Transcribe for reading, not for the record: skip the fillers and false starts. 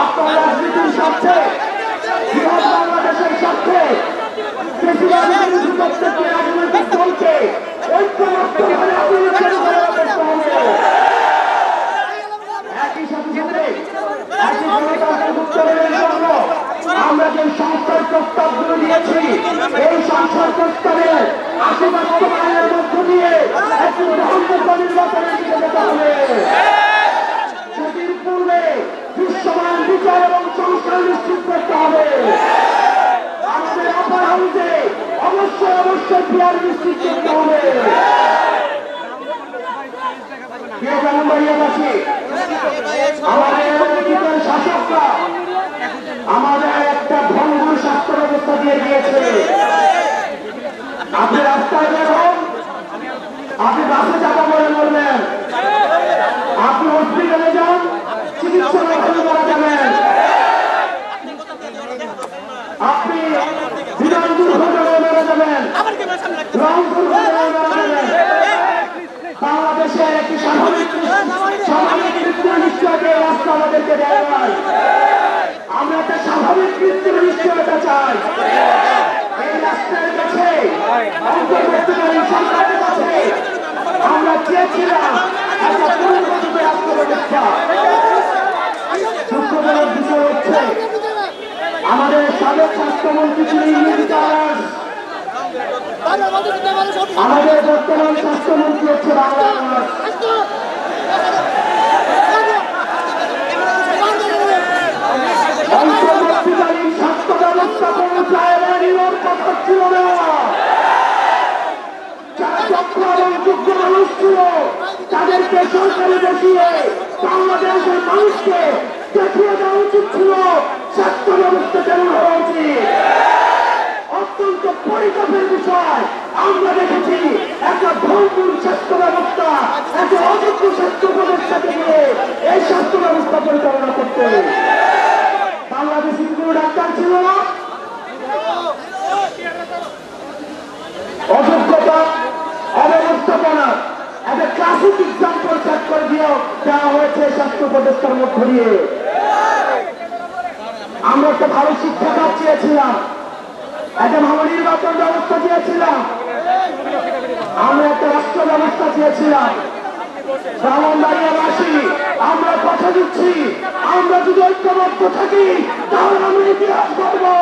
আপনার রাজনীতির স্বার্থে, বৃহৎ বাংলাদেশের স্বার্থে প্রত্যেকটি রাজনৈতিক দলকে ঐক্যবদ্ধভাবে আপনাদের করতে হবে। একই সাথে একই গণতান্ত্রিক উত্তরণের জন্য আমরা যে সংস্কার প্রস্তাবগুলো দিয়েছি, এই সংস্কার প্রস্তাবের বাস্তবায়নের মধ্য দিয়ে একটি গ্রহণযোগ্য নির্বাচনের দিকে যেতে হবে। সেটির পূর্বে বিশ্বমান বিচার এবং সংস্কার নিশ্চিত করতে হবে। আমাদের আপার হাউসে অবশ্যই পিয়ার নিশ্চিত করতে হবে। আমাদের শাসকরা আমাদের একটা ভঙ্গুর স্বাস্থ্য ব্যবস্থা দিয়ে দিয়েছে। আপনি রাস্তায় বের হন, আপনি বাসে চাপা পড়ে মরবেন, আপনি হসপিটালে যান, চিকিৎসালয়ে মারা যাবেন, আপনি বিমান দুর্ঘটনায় মারা যাবেন, রং দুর্ঘটনায় মারা যাবেন। বাংলাদেশের একটি স্বাভাবিক মৃত্যুর নিশ্চয়তা রাস্তা আমাদেরকে দেয় নাই। আমরা একটা স্বাভাবিক মৃত্যুর নিশ্চয়তা চাই। এই রাস্তার কাছে অন্তর্বর্তীকালীন সরকারের কাছে আমরা চেয়েছিলাম একটা পরিবর্তিত রাষ্ট্র ব্যবস্থা। দুঃখজনক বিষয় হচ্ছে আমাদের সাবেক স্বাস্থ্যমন্ত্রী ছিলেন আমাদের বর্তমান স্বাস্থ্যমন্ত্রী হচ্ছে বাংলাদেশ। অন্তর্বর্তীকালীন স্বাস্থ্য ব্যবস্থা পৌঁছায়ওয়ার কথা ছিল না। যারা দক্ষ এবং যোগ্য মানুষ ছিল তাদেরকে সরকারে বসিয়ে বাংলাদেশের মানুষকে দেখিয়ে দেওয়া উচিত ছিল স্বাস্থ্য ব্যবস্থা কেমন হওয়া উচিত। অত্যন্ত পরিতাপের বিষয়, আমরা দেখেছি একটা ভঙ্গুর স্বাস্থ্য ব্যবস্থা, একটা অযোগ্য স্বাস্থ্য ব্যবস্থাকে নিয়ে এই স্বাস্থ্য ব্যবস্থা পরিচালনা করতে বাংলাদেশে কোনো ডাক্তার ছিল না। অযোগ্যতা, অব্যবস্থাপনা একটা ক্লাসিক এক্সাম্পল সেট করে দেওয়া হয়েছে স্বাস্থ্য উপদেষ্টার মধ্য দিয়ে। আমরা একটা ভালো শিক্ষা কাজ চেয়েছিলাম, একটা ভালো নির্বাচন ব্যবস্থা চেয়েছিলাম, আমরা একটা রাষ্ট্র ব্যবস্থা চেয়েছিলাম। ব্রাহ্মণবাড়িয়াবাসী আমরা কথা দিচ্ছি, আমরা যদি ঐক্যবদ্ধ থাকি তাহলে আমরা ইতিহাস করবো।